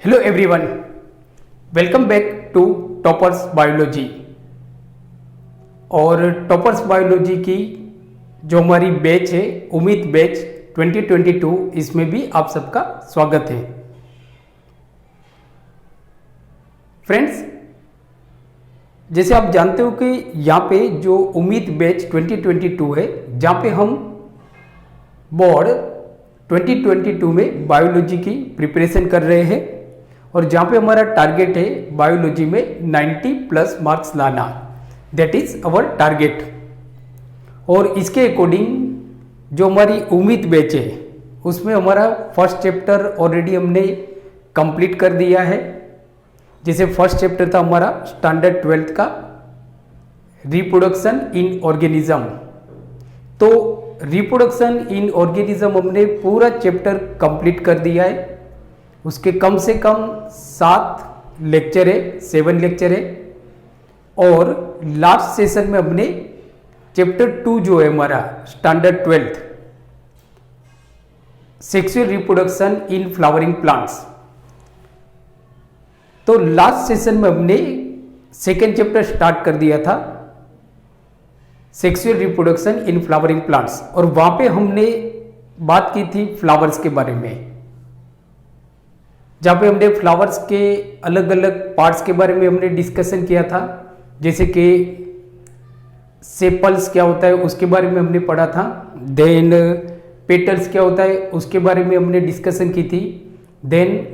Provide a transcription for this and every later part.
Hello everyone, welcome back to toppers biology. और toppers biology की जो हमारी बैच है उम्मीद बैच 2022, इसमें भी आप सबका स्वागत है। फ्रेंड्स, जैसे आप जानते हो कि यहाँ पे जो उम्मीद बैच 2022 है, जहाँ पे हम बोर्ड 2022 में बायोलॉजी की प्रिपरेशन कर रहे हैं और जहाँ पे हमारा टारगेट है बायोलॉजी में 90+ मार्क्स लाना, दैट इज अवर टारगेट। और इसके अकॉर्डिंग जो हमारी उम्मीद बैच है उसमें हमारा फर्स्ट चैप्टर ऑलरेडी हमने कंप्लीट कर दिया है। जैसे फर्स्ट चैप्टर था हमारा स्टैंडर्ड 12th का रिप्रोडक्शन इन ऑर्गेनिज्म, तो रिप्रोडक्शन इन ऑर्गेनिज्म हमने पूरा चैप्टर कंप्लीट कर दिया है। उसके कम से कम 7 लेक्चर है, 7 लेक्चर है। और लास्ट सेशन में हमने चैप्टर 2 जो है हमारा standard 12th sexual reproduction in flowering plants, तो लास्ट सेशन में हमने सेकेंड चैप्टर स्टार्ट कर दिया था sexual reproduction in flowering plants. और वहां पे हमने बात की थी फ्लावर्स के बारे में, जहाँ पे हमने फ्लावर्स के अलग अलग पार्ट्स के बारे में हमने डिस्कशन किया था। जैसे कि सेपल्स क्या होता है उसके बारे में हमने पढ़ा था, देन पेटल्स क्या होता है उसके बारे में हमने डिस्कशन की थी, देन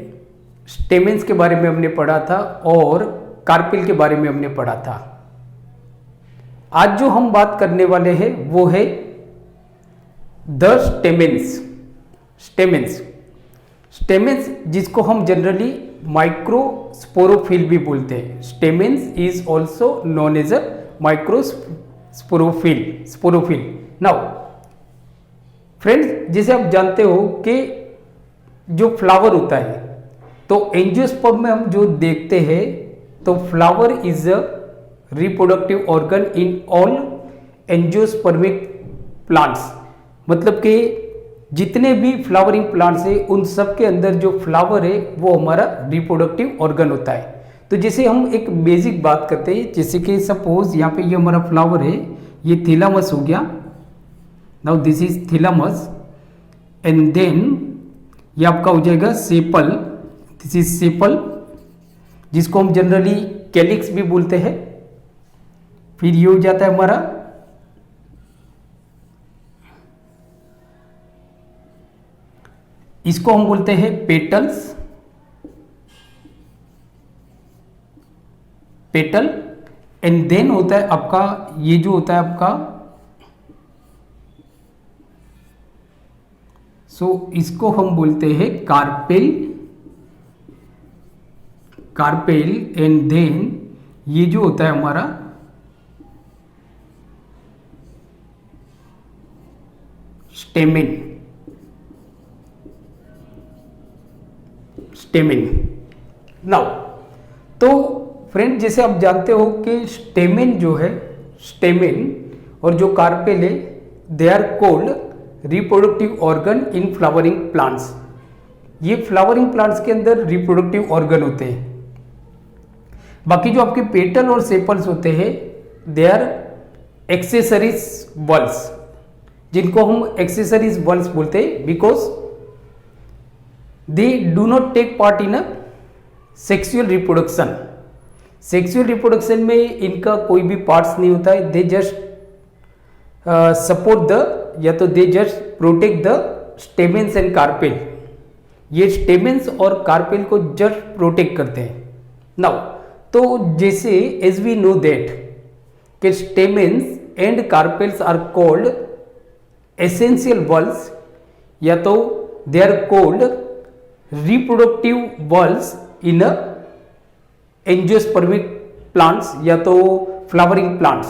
स्टेमेंस के बारे में हमने पढ़ा था और कार्पेल के बारे में हमने पढ़ा था। आज जो हम बात करने वाले हैं वो है द स्टेमेंस। स्टेमेंस जिसको हम जनरली माइक्रोस्पोरोफिल भी बोलते हैं। Stamens is also known as a microsporophyll. Now friends, जैसे आप जानते हो कि जो फ्लावर होता है तो एंजियोस्पर्म में हम जो देखते हैं तो flower is a reproductive organ in all angiospermic plants, मतलब कि जितने भी फ्लावरिंग प्लांट्स है उन सब के अंदर जो फ्लावर है वो हमारा रिप्रोडक्टिव ऑर्गन होता है। तो जैसे हम एक बेसिक बात करते हैं, जैसे कि सपोज यहाँ पे ये हमारा फ्लावर है, ये थैलामस हो गया। Now this is thalamus and then ये आपका हो जाएगा सेपल, दिस इज सेपल जिसको हम जनरली कैलिक्स भी बोलते हैं। फिर ये हो जाता है हमारा इसको हम बोलते हैं पेटल्स, पेटल। एंड देन होता है आपका ये जो होता है आपका इसको हम बोलते हैं कार्पेल, एंड देन ये जो होता है हमारा स्टेमेन। नाउ तो फ्रेंड, जैसे आप जानते हो कि स्टेमेन जो है, स्टेमेन और जो कार्पेल है, they are called reproductive organ in flowering plants. ये फ्लावरिंग प्लांट्स के अंदर रिप्रोडक्टिव ऑर्गन होते हैं। बाकी जो आपके पेटल और सेपल्स होते हैं दे आर एक्सेसरीज बल्ब्स, जिनको हम एक्सेसरीज बल्ब्स बोलते हैं because they do not take part in a sexual reproduction. Sexual reproduction में इनका कोई भी पार्ट्स नहीं होता है। दे जस्ट सपोर्ट द, या तो they just protect the stamens and carpel. ये स्टेमेंस और कार्पेल को जस्ट प्रोटेक्ट करते हैं। नाउ तो जैसे एज वी नो दैट कि stamens and carpels are called essential whorls, या तो they are called reproductive whorls in angiospermic plants या तो फ्लावरिंग प्लांट्स।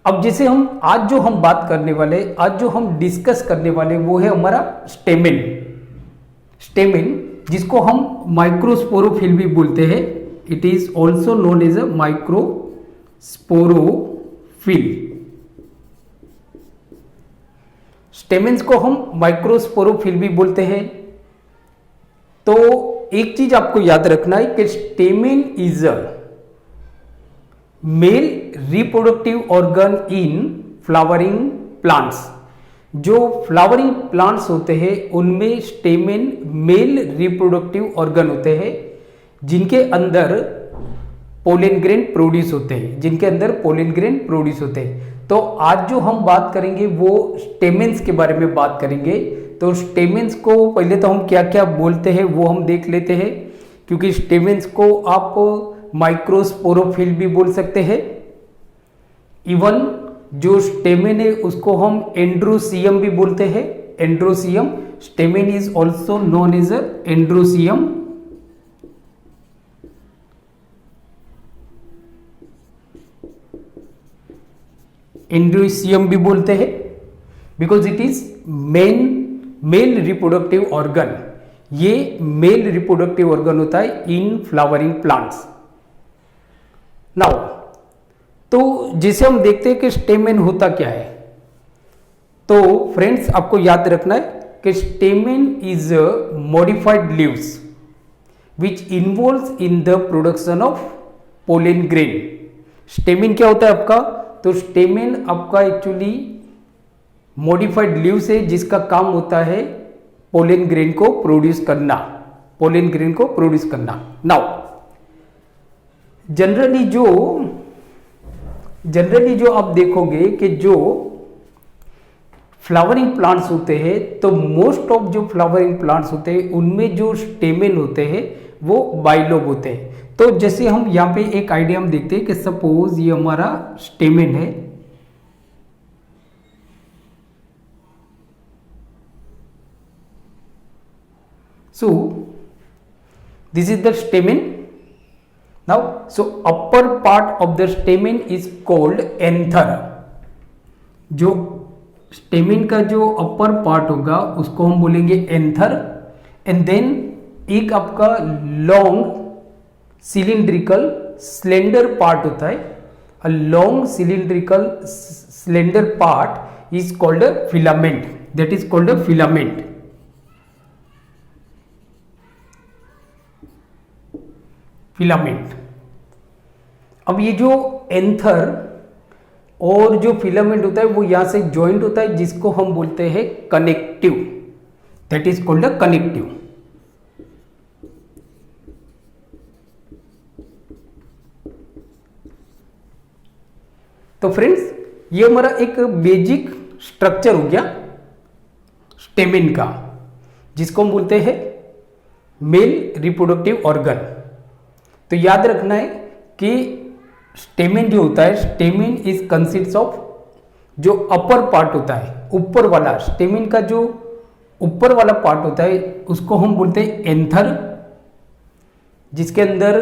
अब जैसे आज जो हम बात करने वाले, आज जो हम डिस्कस करने वाले वो है हमारा स्टेमेन जिसको हम माइक्रोस्पोरोफिल भी बोलते हैं। It is also known as a microsporophyll. Stamens को हम माइक्रोस्पोरोफिल भी बोलते हैं। तो एक चीज आपको याद रखना है कि stamen is a mail reproductive organ in flowering plants. जो फ्लावरिंग प्लांट्स होते हैं उनमें स्टेमेन मेल रिप्रोडक्टिव ऑर्गन होते हैं जिनके अंदर पोलन ग्रेन प्रोड्यूस होते हैं, जिनके अंदर पोलन ग्रेन प्रोड्यूस होते हैं। तो आज जो हम बात करेंगे वो स्टेमेन्स के बारे में बात करेंगे। तो स्टेमेन्स को पहले तो हम क्या क्या बोलते हैं वो हम देख लेते हैं, क्योंकि स्टेमेन्स को आप माइक्रोस्पोरोफिल भी बोल सकते हैं। इवन जो स्टेमेन है उसको हम एंड्रोसियम भी बोलते हैं, androecium. Stamen is also known as androecium. Androecium भी बोलते हैं because it is male reproductive organ. ये मेल रिप्रोडक्टिव ऑर्गन होता है इन फ्लावरिंग प्लांट्स। नाउ तो जिसे हम देखते हैं कि स्टेमेन होता क्या है, तो फ्रेंड्स आपको याद रखना है कि stamen is modified leaves which involves in the production of pollen grain. Stamen क्या होता है आपका, तो स्टेमेन आपका एक्चुअली मॉडिफाइड लीव्स है जिसका काम होता है पोलन ग्रेन को प्रोड्यूस करना, पोलन ग्रेन को प्रोड्यूस करना। नाउ जनरली जो आप देखोगे कि जो फ्लावरिंग प्लांट्स होते हैं, तो मोस्ट ऑफ जो फ्लावरिंग प्लांट्स होते हैं उनमें जो स्टेमेन होते हैं वो बाइलोब होते हैं। तो जैसे हम यहाँ पे एक आइडिया हम देखते हैं कि सपोज ये हमारा स्टेमेन है, so this is the stamen. Now so upper part of the stamen is called anther। जो स्टेमेन का जो अपर पार्ट होगा उसको हम बोलेंगे एंथर। एंड देन एक आपका लॉन्ग सिलिंड्रिकल स्लेंडर पार्ट होता है, a long cylindrical slender part is called a filament, that is called a filament. Filament. अब ये जो एंथर और जो फिलामेंट होता है वो यहां से ज्वाइंट होता है जिसको हम बोलते हैं connective, that is called a connective. तो फ्रेंड्स ये हमारा एक बेसिक स्ट्रक्चर हो गया स्टेमेन का, जिसको हम बोलते हैं मेल रिप्रोडक्टिव ऑर्गन। तो याद रखना है कि स्टेमेन जो होता है, स्टेमेन इज कंसिस्ट ऑफ जो अपर पार्ट होता है, ऊपर वाला स्टेमेन का जो ऊपर वाला पार्ट होता है उसको हम बोलते हैं एंथर, जिसके अंदर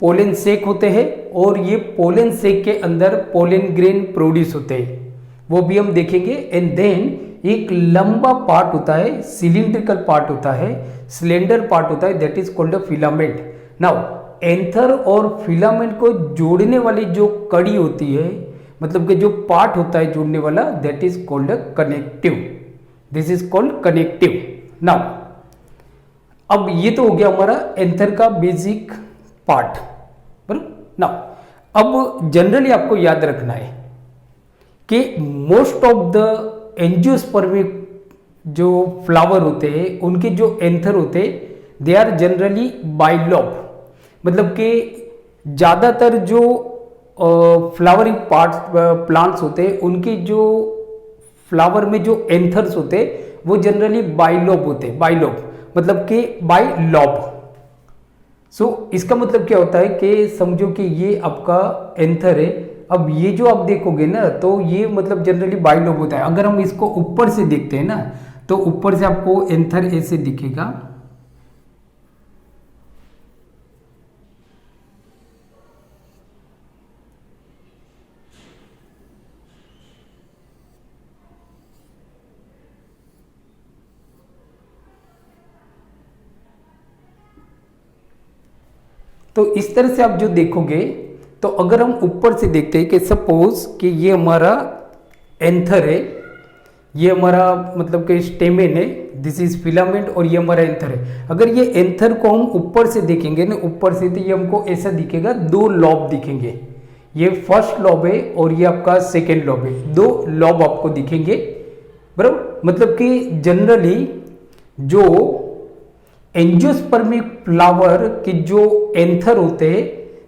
पोलन सेक होते हैं और ये पोलन सेक के अंदर पोलन ग्रेन प्रोड्यूस होते हैं, वो भी हम देखेंगे। एंड देन एक लंबा पार्ट होता है, सिलिंड्रिकल पार्ट होता है, स्लेंडर पार्ट होता है, that is called a filament. Now anther और फिलामेंट को जोड़ने वाली जो कड़ी होती है, मतलब कि जो पार्ट होता है जोड़ने वाला, that is called a connective, this is called connective. Now अब ये तो हो गया हमारा एंथर का बेसिक पार्ट, बराबर। नाउ अब जनरली आपको याद रखना है कि मोस्ट ऑफ द एंजियोस्पर्मिक जो फ्लावर होते हैं उनके जो एंथर होते हैं दे आर जनरली बाइलॉब, मतलब कि ज़्यादातर जो फ्लावरिंग प्लांट्स होते हैं उनके जो फ्लावर में जो एंथर्स होते हैं वो जनरली बाइलॉब होते हैं, बाइलॉब मतलब कि बाइलॉब। सो इसका मतलब क्या होता है कि समझो कि ये आपका एंथर है, अब ये जो आप देखोगे ना तो ये मतलब जनरली बाइलॉब होता है। अगर हम इसको ऊपर से देखते हैं ना तो ऊपर से आपको एंथर ऐसे दिखेगा, तो इस तरह से आप जो देखोगे, तो अगर हम ऊपर से देखते हैं कि सपोज कि ये हमारा एंथर है, ये हमारा मतलब कि स्टेमेन है, दिस इज फिलामेंट और ये हमारा एंथर है। अगर ये एंथर को हम ऊपर से देखेंगे ना, ऊपर से, तो ये हमको ऐसा दिखेगा, दो लॉब दिखेंगे, ये फर्स्ट लॉब है और ये आपका सेकेंड लॉब है, दो लॉब आपको दिखेंगे, बराबर। मतलब कि जनरली जो एंजियोस्पर्मिक फ्लावर के जो एंथर होते हैं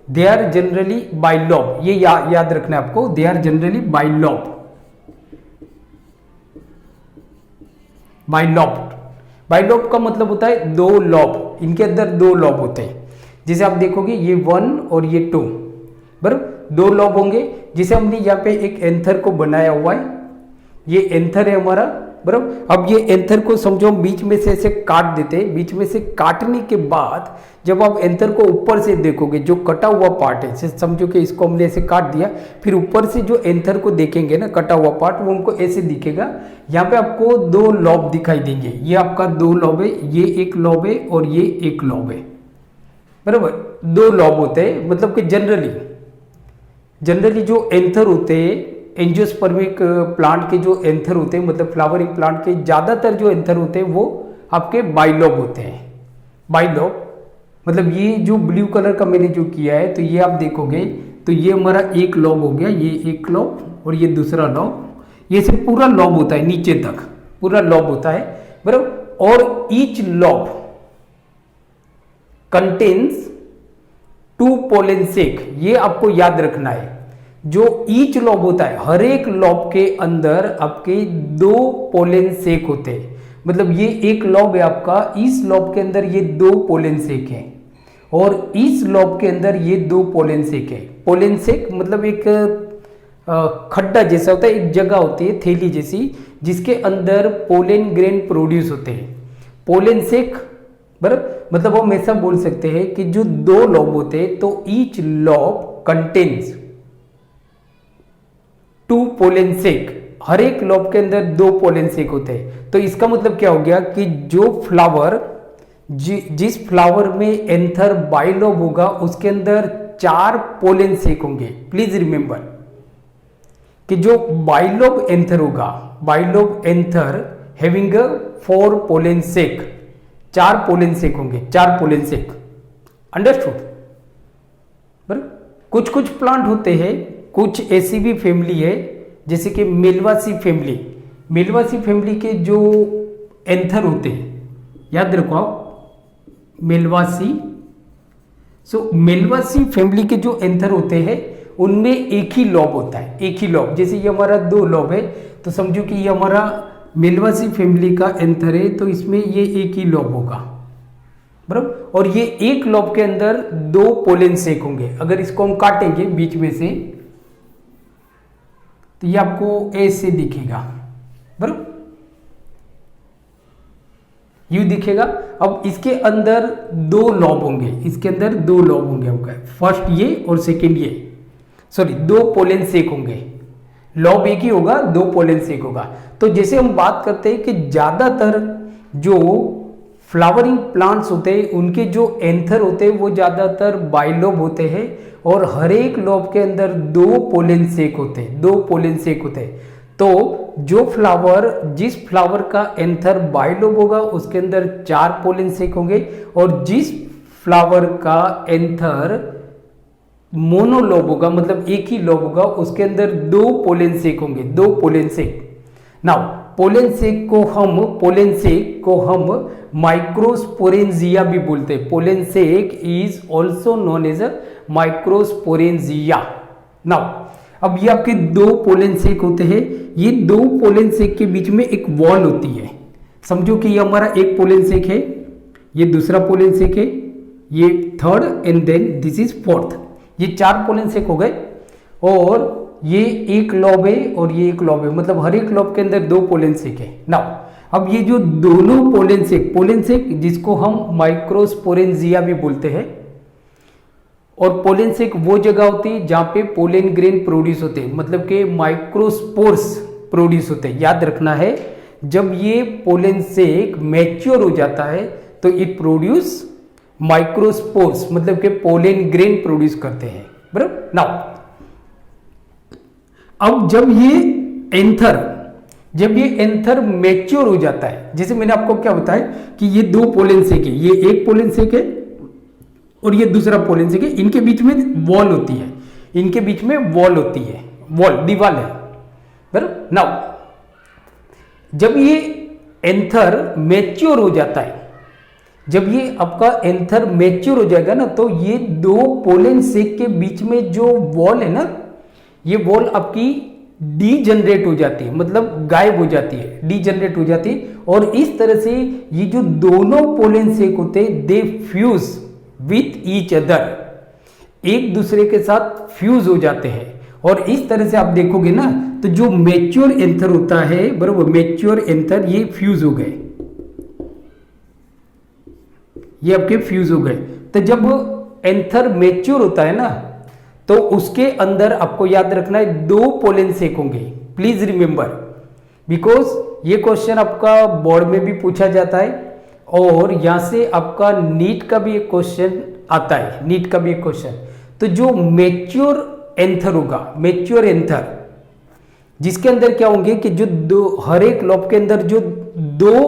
दे आर जनरली बाइलॉब, ये याद रखना है आपको, दे आर जनरली बाइलॉब। बाइलॉब का मतलब होता है दो लॉब, इनके अंदर दो लॉब होते हैं। जैसे आप देखोगे ये 1 और ये 2, बराबर, दो लॉब होंगे। जिसे हमने यहाँ पे एक एंथर को बनाया हुआ है, ये एंथर है हमारा, बराबर। अब ये एंथर को समझो हम बीच में से ऐसे काट देते हैं। बीच में से काटने के बाद जब आप एंथर को ऊपर से देखोगे, जो कटा हुआ पार्ट है, जैसे समझो कि इसको हमने ऐसे काट दिया, फिर ऊपर से जो एंथर को देखेंगे ना, कटा हुआ पार्ट, वो हमको ऐसे दिखेगा। यहाँ पे आपको दो लॉब दिखाई देंगे, ये आपका दो लॉब है, ये एक लॉब है और ये एक लॉब है, बराबर। दो लॉब होते हैं, मतलब कि जनरली जो एंथर होते हैं एंजियोस्पर्मिक प्लांट के, जो एंथर होते हैं, मतलब फ्लावरिंग प्लांट के ज्यादातर जो एंथर होते हैं वो आपके बाइलॉब होते हैं। बाइलॉब मतलब ये जो ब्लू कलर का मैंने जो किया है, तो ये आप देखोगे तो ये हमारा एक लॉब हो गया, ये एक लॉब और ये दूसरा लॉब, ये से पूरा लॉब होता है, नीचे तक पूरा लॉब होता है, बराबर। और ईच लॉब कंटेन्स 2 पोलन सेक, ये आपको याद रखना है। जो ईच लॉब होता है, हर एक लॉब के अंदर आपके 2 पोलन सेक होते हैं। मतलब ये एक लॉब है आपका, इस लॉब के अंदर ये 2 पोलन सेक है और इस लॉब के अंदर ये 2 पोलन सेक है। पोलन सेक मतलब एक खड्डा जैसा होता है, एक जगह होती है थैली जैसी, जिसके अंदर पोलन ग्रेन प्रोड्यूस होते हैं। पोलन सेक, बराबर, मतलब हम ऐसा बोल सकते हैं कि जो 2 लॉब होते हैं तो ईच लॉब कंटेन्स 2 पोलन सेक, हर एक लॉब के अंदर 2 पोलन सेक होते हैं। तो इसका मतलब क्या हो गया कि जो फ्लावर, जिस फ्लावर में एंथर बाइलॉब होगा उसके अंदर 4 पोलन सेक होंगे। प्लीज रिमेंबर कि जो बाइलॉब एंथर होगा, बाइलॉब एंथर हैविंग 4 पोलन सेक, 4 पोलन सेक होंगे, 4 पोलन सेक। अंडरस्टूड, बराबर। कुछ कुछ प्लांट होते हैं, कुछ ऐसी भी फैमिली है जैसे कि मेलवासी फैमिली, मेलवासी फैमिली के जो एंथर होते हैं, याद रखो आप, मेलवासी। मेलवासी फैमिली के जो एंथर होते हैं उनमें एक ही लॉब होता है, एक ही लॉब। जैसे ये हमारा 2 लॉब है, तो समझो कि ये हमारा मेलवासी फैमिली का एंथर है, तो इसमें ये एक ही लॉब होगा, बराबर। और ये एक लॉब के अंदर 2 पोलन सेक होंगे। अगर इसको हम काटेंगे बीच में से तो ये आपको ऐसे दिखेगा, बराबर, यू दिखेगा। अब इसके अंदर 2 लॉब होंगे, इसके अंदर 2 लॉब होंगे आपका, फर्स्ट ये और सेकेंड ये, सॉरी 2 पोलन सेक होंगे। लॉब एक ही होगा, 2 पोलन सेक होगा। तो जैसे हम बात करते हैं कि ज्यादातर जो फ्लावरिंग प्लांट्स होते हैं उनके जो एंथर होते हैं वो ज्यादातर बाइलॉब होते हैं और हर एक लॉब के अंदर 2 पोलन सेक होते हैं, 2 पोलन सेक होते हैं। तो जो फ्लावर, जिस फ्लावर का एंथर बाइलॉब होगा उसके अंदर 4 पोलन सेक होंगे और जिस फ्लावर का एंथर मोनोलॉब होगा, मतलब एक ही लॉब होगा, उसके अंदर 2 पोलन सेक होंगे, 2 pollen sac. Now pollen sac को हम माइक्रोस्पोरेंजिया भी बोलते हैं। Pollen sac is also known as a microsporangia. Now अब ये आपके 2 पोलन सेक होते हैं, ये 2 पोलन सेक के बीच में एक वॉल होती है। समझो कि ये हमारा एक पोलन सेक है, ये दूसरा पोलन सेक है, ये third and then this is fourth. ये 4 पोलन सेक हो गए और ये एक लॉब है और ये एक लॉब है, मतलब हर एक लॉब के अंदर 2 पोलन सेक है। नाउ अब ये जो दोनों पोलन सेक जिसको हम माइक्रोस्पोरेंजिया भी बोलते हैं, और पोलन सेक वो जगह होती है जहां पे पोलन ग्रेन प्रोड्यूस होते हैं, मतलब कि माइक्रोस्पोर्स प्रोड्यूस होते हैं। याद रखना है, जब ये पोलन सेक मैच्योर हो जाता है तो इट प्रोड्यूस माइक्रोस्पोर्स, मतलब कि पोलन ग्रेन प्रोड्यूस करते हैं, बराबर। नाउ अब जब ये एंथर जब ये एंथर मैच्योर हो जाता है, जैसे मैंने आपको क्या बताया कि ये दो पोलन सेक है, ये एक पोलन सेक है और ये दूसरा पोलन सेक है, इनके बीच में वॉल होती है, इनके बीच में वॉल होती है, वॉल दीवार है, बराबर। नाउ जब ये एंथर मैच्योर हो जाता है, जब ये आपका एंथर मैच्योर हो जाएगा ना, तो ये दो पोलन सेक के बीच में जो वॉल है ना, ये वॉल आपकी डीजनरेट हो जाती है, मतलब गायब हो जाती है, डीजनरेट हो जाती है। और इस तरह से ये जो दोनों पोलन सेक होते हैं, दे फ्यूज विथ ईच अदर, एक दूसरे के साथ फ्यूज हो जाते हैं। और इस तरह से आप देखोगे ना, तो जो मैच्योर एंथर होता है, बराबर, मैच्योर एंथर ये फ्यूज हो गए, ये आपके फ्यूज हो गए। तो जब एंथर मैच्योर होता है ना, तो उसके अंदर आपको याद रखना है दो पोलन सेक होंगे, प्लीज रिमेंबर, बिकॉज ये क्वेश्चन आपका बोर्ड में भी पूछा जाता है और यहां से आपका नीट का भी एक क्वेश्चन आता है, नीट का भी एक क्वेश्चन। तो जो मैच्योर एंथर होगा, मैच्योर एंथर, जिसके अंदर क्या होंगे कि जो दो, हर एक लॉब के अंदर जो दो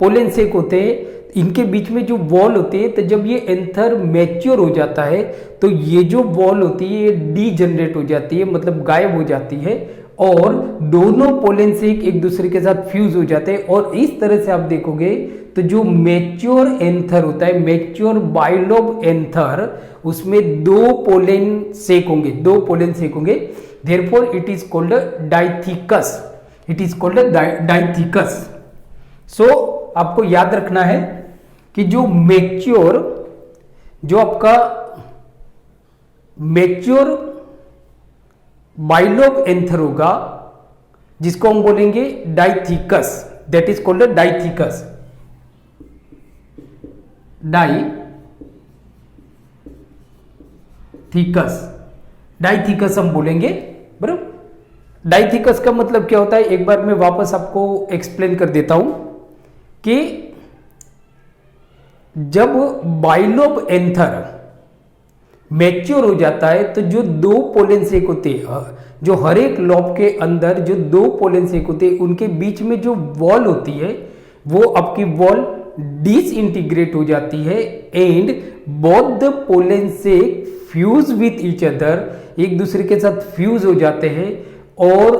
पोलन सेक होते हैं, इनके बीच में जो वॉल होती है, तो जब ये एंथर मैच्योर हो जाता है, तो ये जो वॉल होती है ये डीजनरेट हो जाती है, मतलब गायब हो जाती है, और दोनों पोलन सेक एक दूसरे के साथ फ्यूज हो जाते हैं। और इस तरह से आप देखोगे तो जो मैच्योर एंथर होता है, मैच्योर बाइलोब एंथर, उसमें दो पोलन सेक होंगे, दो पोलन सेक होंगे, therefore it is called dithecous, it is called dithecous. So आपको याद रखना है कि जो मैच्योर, जो आपका मैच्योर बाइलोब एंथर होगा, जिसको हम बोलेंगे डाइथिकस, दैट इज कॉल्ड डाइथिकस, डाइथिकस हम बोलेंगे, बराबर। डाइथिकस का मतलब क्या होता है, एक बार मैं वापस आपको एक्सप्लेन कर देता हूं कि जब बाइलोब एंथर मैच्योर हो जाता है, तो जो दो पोलन सेक होते हैं, जो हर एक लॉब के अंदर जो दो पोलन सेक होते हैं, उनके बीच में जो वॉल होती है, वो आपकी वॉल डिसइंटीग्रेट हो जाती है, and both the pollen sac fuse with each other, एक दूसरे के साथ फ्यूज हो जाते हैं, और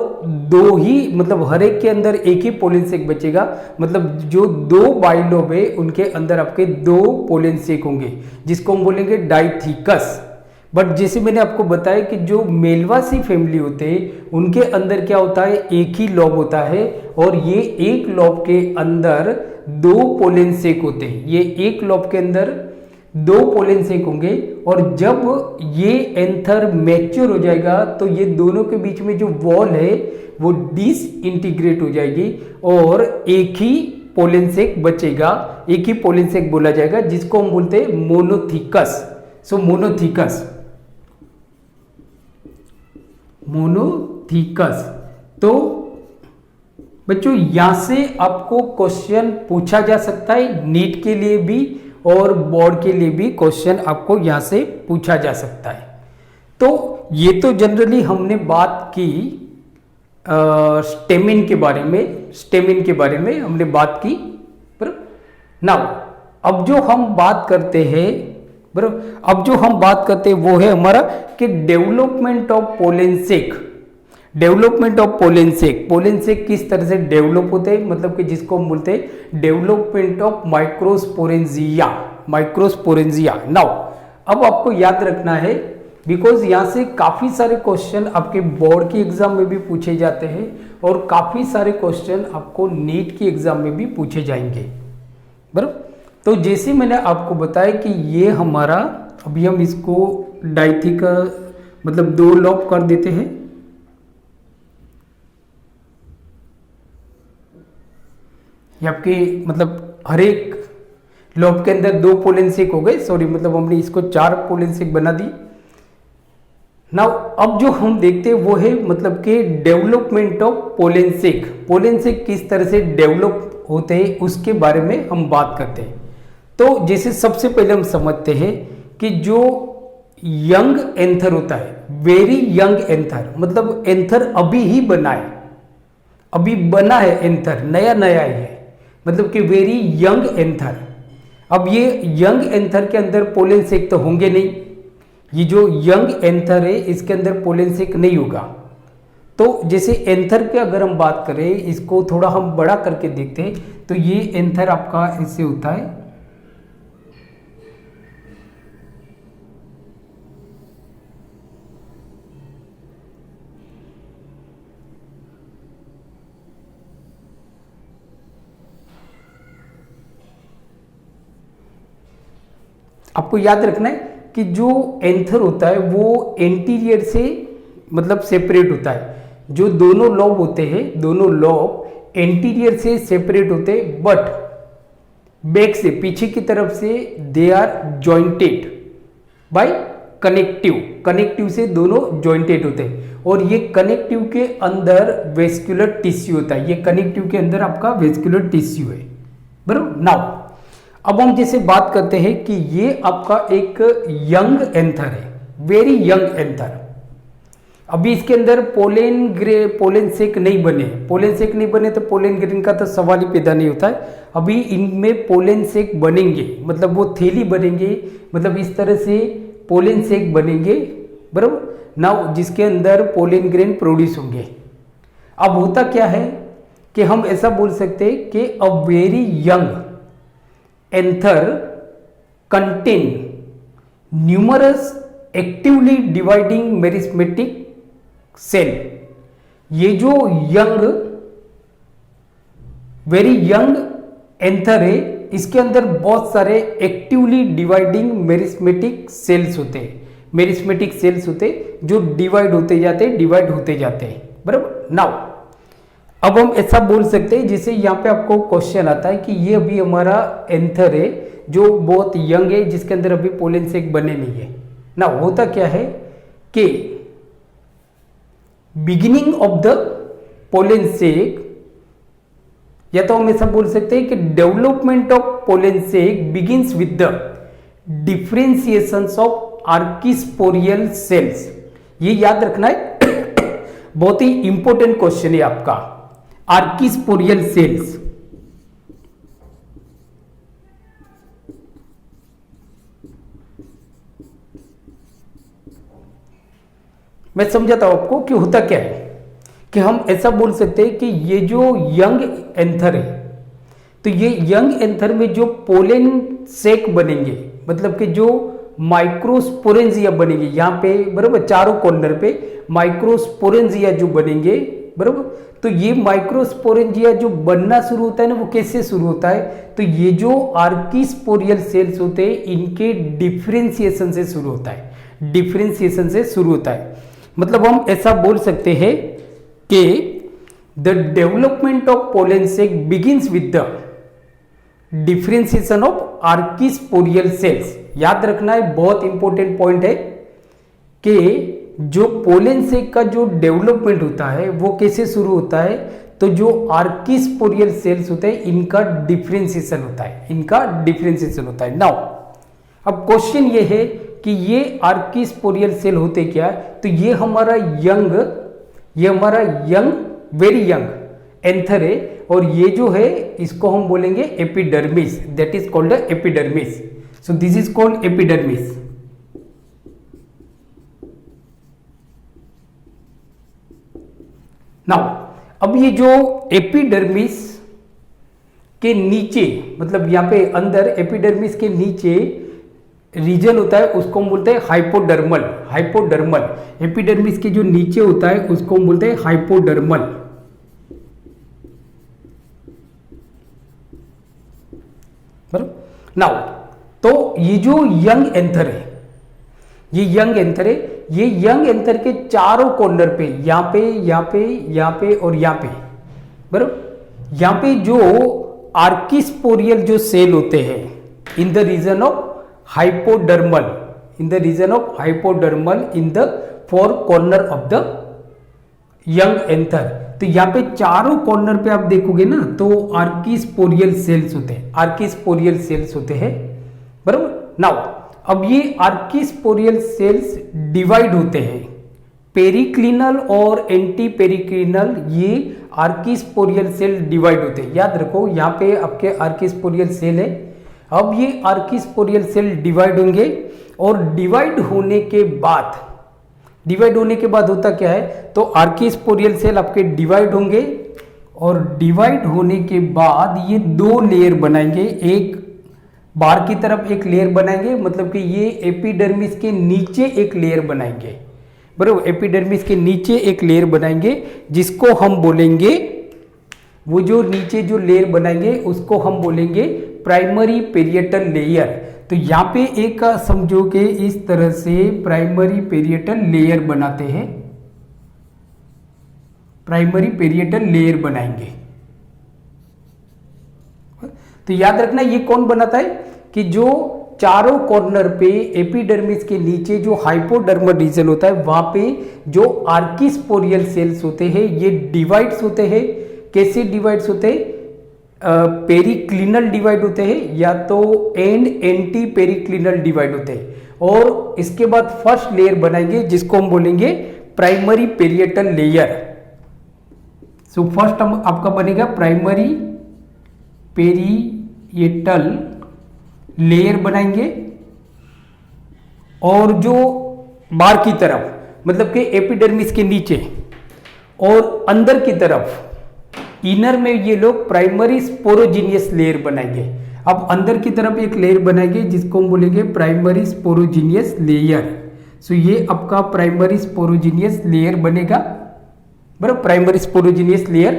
दो ही, मतलब हर एक के अंदर एक ही पोलन सेक बचेगा, मतलब जो दो बाइलोब है उनके अंदर आपके दो पोलन सेक होंगे, जिसको हम बोलेंगे डाइथिकस। बट जैसे मैंने आपको बताया कि जो मेलवासी फैमिली होते हैं, उनके अंदर क्या होता है, एक ही लॉब होता है, और ये एक लॉब के अंदर दो पोलन सेक होते हैं, ये एक लॉब के अंदर दो पोलन सेक होंगे। और जब ये एंथर मैच्योर हो जाएगा, तो ये दोनों के बीच में जो वॉल है वो डिसइंटीग्रेट हो जाएगी, और एक ही पोलन सेक बचेगा, एक ही पोलन सेक बोला जाएगा, जिसको हम बोलते हैं मोनोथिकस। सो मोनोथिकस। तो बच्चों, यहां से आपको क्वेश्चन पूछा जा सकता है, नीट के लिए भी और बोर्ड के लिए भी क्वेश्चन आपको यहां से पूछा जा सकता है। तो ये तो जनरली हमने बात की स्टेमिन के बारे में, स्टेमिन के बारे में हमने बात की, बराबर। नाउ अब जो हम बात करते हैं, बराबर, अब जो हम बात करते हैं वो है हमारा कि development of pollen sac, development of pollen sac, pollen sac किस तरह से डेवलप होते हैं, मतलब कि जिसको हम बोलते हैं development of microsporangia, microsporangia. Now अब आपको याद रखना है, बिकॉज यहां से काफी सारे क्वेश्चन आपके बोर्ड की एग्जाम में भी पूछे जाते हैं, और काफी सारे क्वेश्चन आपको नीट की एग्जाम में भी पूछे जाएंगे, बराबर। तो जैसे मैंने आपको बताया कि ये हमारा, अभी हम इसको डाइथिका मतलब दो लॉब कर देते हैं, ये आपके मतलब हर एक लॉब के अंदर दो पोलन सेक हो गए, सॉरी, मतलब हमने इसको चार पोलन सेक बना दी। नाउ अब जो हम देखते हैं वो है मतलब कि development of pollen sac, pollen sac किस तरह से डेवलप होते हैं उसके बारे में हम बात करते हैं। तो जैसे सबसे पहले हम समझते हैं कि जो यंग एंथर होता है, वेरी यंग एंथर, मतलब एंथर अभी ही बना है, अभी बना है एंथर, नया नया है, मतलब कि वेरी यंग एंथर। अब ये यंग एंथर के अंदर पोलन सेक तो होंगे नहीं, ये जो यंग एंथर है इसके अंदर पोलन सेक नहीं होगा। तो जैसे एंथर की अगर हम बात करें, इसको थोड़ा हम बड़ा करके देखते हैं, तो ये एंथर आपका ऐसे होता है, आपको याद रखना है कि जो एंथर होता है वो एंटीरियर से मतलब सेपरेट होता है। जो दोनों लॉब होते हैं, दोनों लॉब एंटीरियर से सेपरेट होते हैं, बट बैक से, पीछे की तरफ से they are jointed by connective, connective से दोनों जॉइंटेड होते हैं। और ये कनेक्टिव के अंदर वेस्कुलर टिश्यू होता है, ये कनेक्टिव के अंदर आपका वेस्कुलर टिश्यू है, बराबर। नाउ अब हम जैसे बात करते हैं कि ये आपका एक यंग एंथर है, वेरी यंग एंथर। अभी इसके अंदर पोलन सेक नहीं बने, पोलन सेक नहीं बने तो पोलन ग्रेन का तो सवाल ही पैदा नहीं होता है। अभी इनमें पोलन सेक बनेंगे, मतलब वो थैली बनेंगे, मतलब इस तरह से पोलन सेक बनेंगे, बराबर नाउ, जिसके अंदर पोलन ग्रेन प्रोड्यूस होंगे। अब होता क्या है कि हम ऐसा बोल सकते हैं कि a very young anther contain numerous actively dividing meristematic cell. ये जो यंग, वेरी यंग एंथर है, इसके अंदर बहुत सारे एक्टिवली डिवाइडिंग मेरिस्मेटिक सेल्स होते हैं, मेरिस्मेटिक सेल्स होते जो डिवाइड होते जाते हैं, बराबर। नाउ अब हम ऐसा बोल सकते हैं, जैसे यहाँ पे आपको क्वेश्चन आता है कि ये अभी हमारा एंथर है जो बहुत यंग है, जिसके अंदर अभी पोलन सेक बने नहीं है ना। होता क्या है कि beginning of the pollen sac, या तो हम ऐसा बोल सकते हैं कि development of pollen sac begins with the differentiation of archesporial cells. ये याद रखना है, बहुत ही इंपॉर्टेंट क्वेश्चन है आपका, आर्किस्पोरियल सेल्स। मैं समझाता हूं आपको कि होता क्या है कि हम ऐसा बोल सकते हैं कि ये जो यंग एंथर है, तो ये यंग एंथर में जो पोलन सेक बनेंगे, मतलब कि जो माइक्रोस्पोरेंजिया बनेंगे यहाँ पे, बराबर, चारों कॉर्नर पे माइक्रोस्पोरेंजिया जो बनेंगे, बराबर। तो ये माइक्रोस्पोरेंजिया जो बनना शुरू होता है ना, वो कैसे शुरू होता है, तो ये जो आर्किस्पोरियल सेल्स होते हैं इनके डिफरेंशिएशन से शुरू होता है, डिफरेंशिएशन से शुरू होता है। मतलब हम ऐसा बोल सकते हैं कि the development of pollen sac begins with the differentiation of archesporial cells. याद रखना है, बहुत इंपॉर्टेंट पॉइंट है कि जो पोलन सेक का जो डेवलपमेंट होता है वो कैसे शुरू होता है, तो जो आर्किस्पोरियल सेल्स होते हैं इनका डिफरेंशिएशन होता है, इनका डिफरेंशिएशन होता है। नाउ अब क्वेश्चन ये है कि ये आर्किस्पोरियल सेल होते क्या है, तो ये हमारा यंग वेरी यंग एंथर है, और ये जो है इसको हम बोलेंगे epidermis, that is called epidermis. So this is called epidermis. Now अब ये जो एपिडर्मिस के नीचे, मतलब यहाँ पे अंदर एपिडर्मिस के नीचे रीजन होता है, उसको हम बोलते हैं हाइपोडर्मल। हाइपोडर्मल एपिडर्मिस के जो नीचे होता है उसको हम बोलते हैं हाइपोडर्मल। बराबर। नाउ तो ये जो यंग एंथर है, ये यंग एंथर है, ये यंग एंथर के चारों कॉर्नर पे, यहाँ पे, यहाँ पे, यहाँ पे और यहाँ पे, बराबर, यहाँ पे जो आर्किस्पोरियल जो सेल होते हैं in the region of hypodermal, in the region of hypodermal in the four corner of the young anther. तो यहाँ पे चारों कॉर्नर पे आप देखोगे ना, तो आर्किस्पोरियल सेल्स होते हैं, आर्किस्पोरियल सेल्स होते हैं, बराबर। नाउ अब ये आर्किस्पोरियल सेल्स डिवाइड होते हैं पेरिक्लिनल और एंटी पेरिक्लिनल ये आर्किस्पोरियल सेल डिवाइड होते हैं। याद रखो यहाँ पे आपके आर्किस्पोरियल सेल है। अब ये आर्किस्पोरियल सेल डिवाइड होंगे और डिवाइड होने के बाद होता क्या है, तो आर्किस्पोरियल सेल आपके डिवाइड होंगे और डिवाइड होने के बाद ये दो लेयर बनाएंगे। एक बाहर की तरफ एक लेयर बनाएंगे, मतलब कि ये एपिडर्मिस के नीचे एक लेयर बनाएंगे, बराबर। एपिडर्मिस के नीचे एक लेयर बनाएंगे जिसको हम बोलेंगे, वो जो नीचे जो लेयर बनाएंगे उसको हम बोलेंगे प्राइमरी पेरिएटल लेयर। तो यहाँ पे एक समझो कि इस तरह से प्राइमरी पेरिएटल लेयर बनाते हैं, प्राइमरी पेरिएटल लेयर बनाएंगे। तो याद रखना ये कौन बनाता है कि जो चारों कॉर्नर पे एपिडर्मिस के नीचे जो हाइपोडर्मल रीजन होता है वहां पे जो आर्किस्पोरियल सेल्स होते हैं ये डिवाइड्स होते हैं। कैसे डिवाइड्स होते हैं? पेरिक्लिनल डिवाइड होते हैं या तो एंटी पेरिक्लिनल डिवाइड होते हैं। और इसके बाद फर्स्ट लेयर बनाएंगे जिसको हम बोलेंगे primary parietal layer. So first हम आपका बनेगा प्राइमरी पेरिएटल लेयर बनाएंगे और जो बाहर की तरफ मतलब कि एपिडर्मिस के नीचे और अंदर की तरफ इनर में ये लोग प्राइमरी स्पोरोजीनियस लेयर बनाएंगे। अब अंदर की तरफ एक लेयर बनाएंगे जिसको हम बोलेंगे प्राइमरी स्पोरोजीनियस लेयर। सो ये आपका प्राइमरी स्पोरोजीनियस लेयर बनेगा, बराबर, प्राइमरी स्पोरोजीनियस लेयर।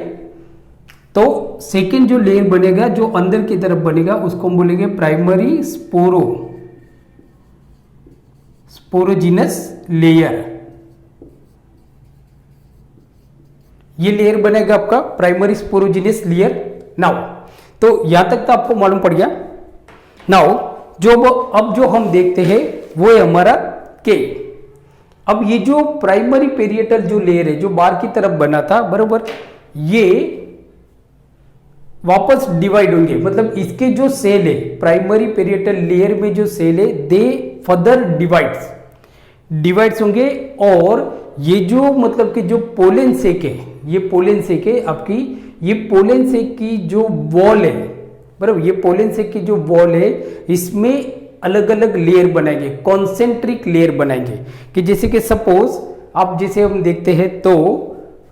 तो सेकेंड जो लेयर बनेगा जो अंदर की तरफ बनेगा उसको हम बोलेंगे प्राइमरी स्पोरोजीनस लेयर। ये लेयर बनेगा आपका प्राइमरी स्पोरोजीनियस लेयर। नाउ तो यहां तक तो आपको मालूम पड़ गया। नाउ अब जो हम देखते हैं वो है हमारा के। अब ये जो प्राइमरी पेरिएटल जो लेयर है जो बाहर की तरफ बना था, बराबर, ये वापस डिवाइड होंगे। मतलब इसके जो सेल है प्राइमरी पेरिएटल लेयर में जो सेल है दे फर्दर डिवाइड्स होंगे। और ये जो मतलब कि जो पोलन सेक है, ये पोलन सेक है आपकी, ये पोलन सेक की जो वॉल है, बराबर, ये पोलन सेक की जो वॉल है इसमें अलग अलग लेयर बनाएंगे, कॉन्सेंट्रिक लेयर बनाएंगे। कि जैसे कि सपोज अब जैसे हम देखते हैं तो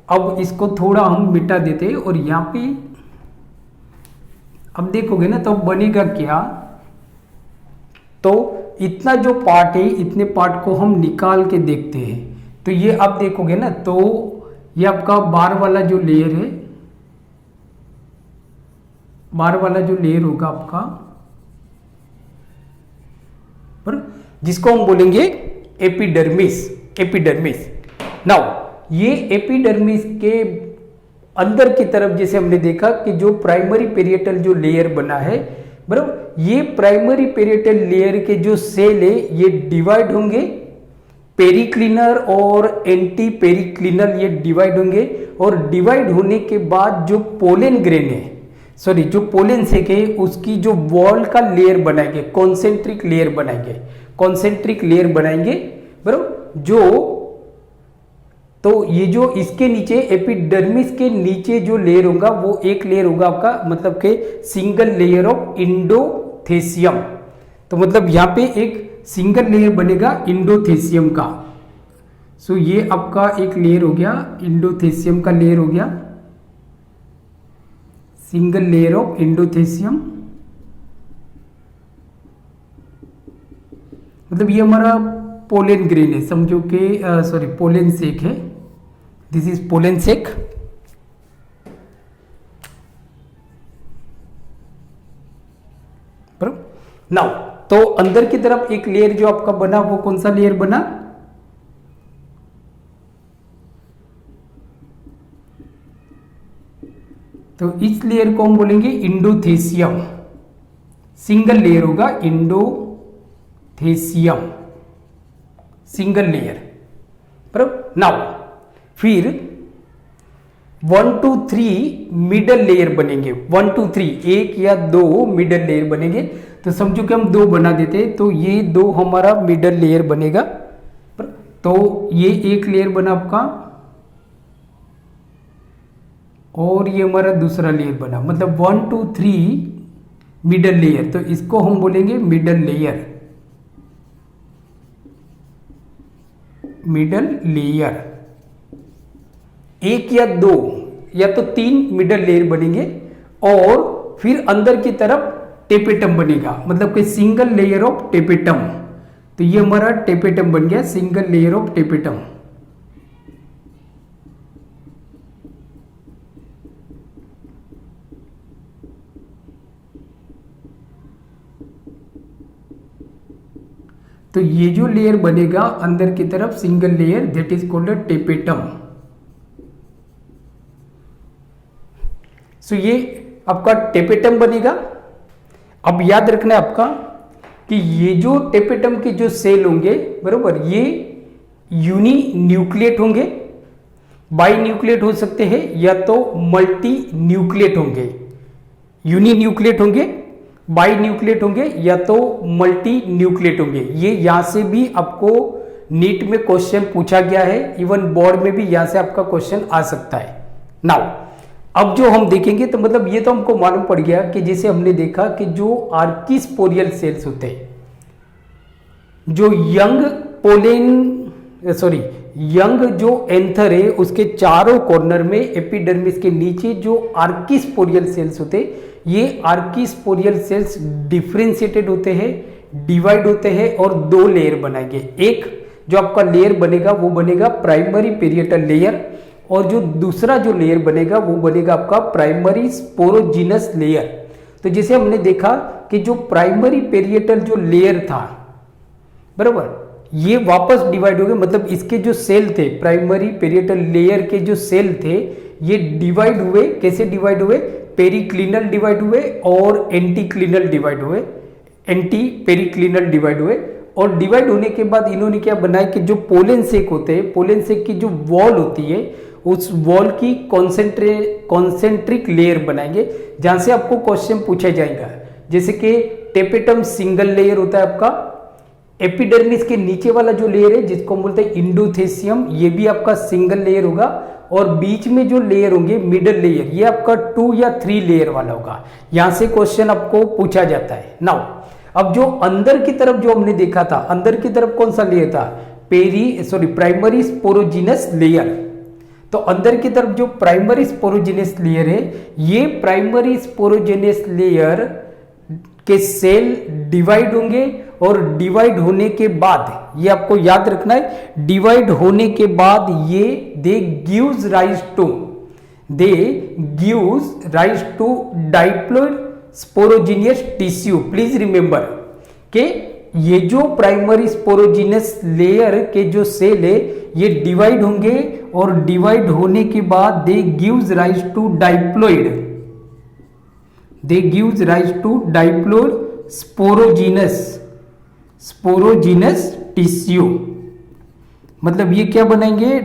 अब इसको थोड़ा हम मिटा देते हैं और यहाँ पे अब देखोगे ना तो बनेगा क्या, तो इतना जो पार्ट है इतने पार्ट को हम निकाल के देखते हैं। तो ये आप देखोगे ना तो ये आपका बाहर वाला जो लेयर है, बाहर वाला जो लेयर होगा आपका, पर जिसको हम बोलेंगे एपिडर्मिस। नाउ ये एपिडर्मिस के अंदर की तरफ जैसे हमने देखा कि जो प्राइमरी पेरिएटल जो लेयर बना है, बराबर, ये प्राइमरी पेरिएटल लेयर के जो सेल है ये डिवाइड होंगे, पेरिक्लिनर और एंटी पेरिक्लिनल ये डिवाइड होंगे। और डिवाइड होने के बाद जो पोलन ग्रेन है, सॉरी जो पोलन सेक है उसकी जो वॉल का लेयर बनाएंगे, कॉन्सेंट्रिक लेयर बनाएंगे, बराबर। जो तो ये जो इसके नीचे एपिडर्मिस के नीचे जो लेयर होगा वो एक लेयर होगा आपका मतलब के सिंगल लेयर ऑफ इंडोथेसियम। तो मतलब यहाँ पे एक सिंगल लेयर बनेगा इंडोथेसियम का। सो ये आपका एक लेयर हो गया, इंडोथेसियम का लेयर हो गया, सिंगल लेयर ऑफ इंडोथेसियम। मतलब ये हमारा पोलन ग्रेन है, समझो कि सॉरी पोलन सेक है, this is pollen sac. Now तो अंदर की तरफ एक लेयर जो आपका बना वो कौन सा लेयर बना, तो इस लेयर को हम बोलेंगे इंडोथेसियम, सिंगल लेयर होगा इंडोथेसियम, सिंगल लेयर, बराबर। नाउ फिर 1 2 3 मिडल लेयर बनेंगे, 1 2 3 एक या दो मिडल लेयर बनेंगे। तो समझो कि हम दो बना देते हैं तो ये दो हमारा मिडल लेयर बनेगा। तो तो ये एक लेयर बना आपका और ये हमारा दूसरा लेयर बना, मतलब 1 2 3 मिडल लेयर, तो इसको हम बोलेंगे मिडल लेयर। मिडल लेयर एक या दो या तो 3 मिडल लेयर बनेंगे और फिर अंदर की तरफ टेपेटम बनेगा, मतलब कि सिंगल लेयर ऑफ टेपेटम। तो ये हमारा टेपेटम बन गया, सिंगल लेयर ऑफ टेपेटम। तो ये जो लेयर बनेगा अंदर की तरफ single layer, that is called tapetum. So ये आपका टेपेटम बनेगा। अब याद रखना है आपका कि ये जो टेपेटम के जो सेल होंगे, बरोबर, ये यूनी न्यूक्लिएट होंगे, बाई न्यूक्लिएट हो सकते हैं या तो मल्टी न्यूक्लिएट होंगे। यूनी न्यूक्लिएट होंगे, बाई न्यूक्लिएट होंगे या तो मल्टी न्यूक्लिएट होंगे। ये यहां से भी आपको नीट में क्वेश्चन पूछा गया है, इवन बोर्ड में भी यहां से आपका क्वेश्चन आ सकता है। नाउ अब जो हम देखेंगे तो मतलब ये तो हमको मालूम पड़ गया कि जैसे हमने देखा कि जो आर्किस्पोरियल सेल्स होते हैं, जो यंग जो एंथर है उसके चारों कॉर्नर में एपिडर्मिस के नीचे जो आर्किस्पोरियल सेल्स होते हैं, ये आर्किस्पोरियल सेल्स डिफरेंशिएटेड होते हैं, डिवाइड होते हैं और दो लेयर बनाएंगे। एक जो आपका लेयर बनेगा वो बनेगा प्राइमरी पेरिएटल लेयर, और जो दूसरा जो लेयर बनेगा वो बनेगा आपका प्राइमरी स्पोरोजिनस लेयर। तो जैसे हमने देखा कि जो प्राइमरी पेरिएटल जो लेयर था, बराबर, ये वापस डिवाइड हो गए, मतलब इसके जो सेल थे, प्राइमरी पेरिएटल लेयर के जो सेल थे, ये डिवाइड हुए। कैसे डिवाइड हुए? पेरिक्लिनल डिवाइड हुए और एंटीक्लिनल डिवाइड हुए, एंटी पेरिक्लिनल डिवाइड हुए। और डिवाइड होने के बाद इन्होंने क्या बनाया कि जो पोलन सेक होते हैं, पोलन सेक की जो वॉल होती है, उस वॉल की कॉन्सेंट्रिक लेयर बनाएंगे, जहां से आपको क्वेश्चन पूछा जाएगा। जैसे कि टेपेटम सिंगल लेयर होता है आपका, एपिडर्मिस के नीचे वाला जो लेयर है जिसको बोलते हैं इंडोथेसियम, ये भी आपका सिंगल लेयर होगा, और बीच में जो लेयर होंगे मिडल लेयर, ये आपका 2 या 3 लेयर वाला होगा। यहां से क्वेश्चन आपको पूछा जाता है। नाउ अब जो अंदर की तरफ जो हमने देखा था, अंदर की तरफ कौन सा लेयर था? Primary sporogenous layer. तो अंदर की तरफ जो प्राइमरी स्पोरोजिनस लेयर है, ये प्राइमरी स्पोरोजिनस लेयर के सेल डिवाइड होंगे, और डिवाइड होने के बाद ये आपको याद रखना है, डिवाइड होने के बाद ये they gives rise to diploid sporogenous tissue. Please remember कि ये जो प्राइमरी स्पोरोजिनस लेयर के जो सेल है ये डिवाइड होंगे, और डिवाइड होने के बाद they gives rise to diploid sporogenous tissue. मतलब ये क्या बनाएंगे?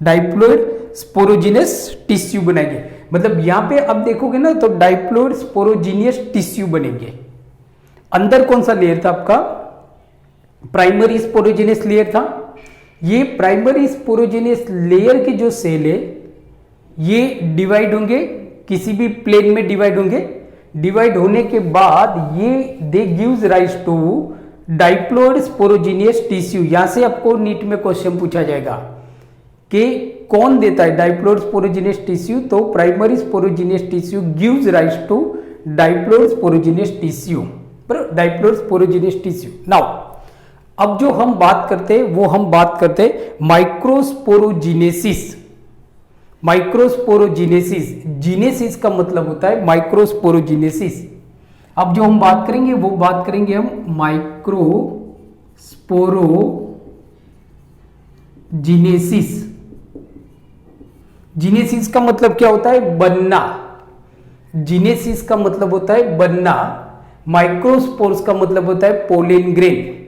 डाइप्लॉइड स्पोरोजिनस टिश्यू बनाएंगे। मतलब यहां पे अब देखोगे ना तो डाइप्लॉइड स्पोरोजिनियस टिश्यू बनेंगे। अंदर कौन सा लेयर था आपका? प्राइमरी स्पोरोजिनस लेयर था। ये प्राइमरी स्पोरोजिनस लेयर के जो सेल है ये डिवाइड होंगे, किसी भी प्लेन में डिवाइड होंगे। डिवाइड होने के बाद ये they gives rise to diploid sporogenous tissue. यहां से आपको नीट में क्वेश्चन पूछा जाएगा कि कौन देता है डाइप्लॉइड स्पोरोजिनियस टिश्यू? तो primary sporogenous tissue gives rise to diploid sporogenous tissue, diploid sporogenous tissue. Now अब जो हम बात करते हैं वो हम बात करते हैं माइक्रोस्पोरोजिनेसिस। जीनेसिस का मतलब होता है माइक्रोस्पोरोजिनेसिस। अब जो हम बात करेंगे वो बात करेंगे हम माइक्रोस्पोरोजिनेसिस। जीनेसिस का मतलब क्या होता है? बनना। जीनेसिस का मतलब होता है बनना। माइक्रोस्पोर्स का मतलब होता है पोलन ग्रेन।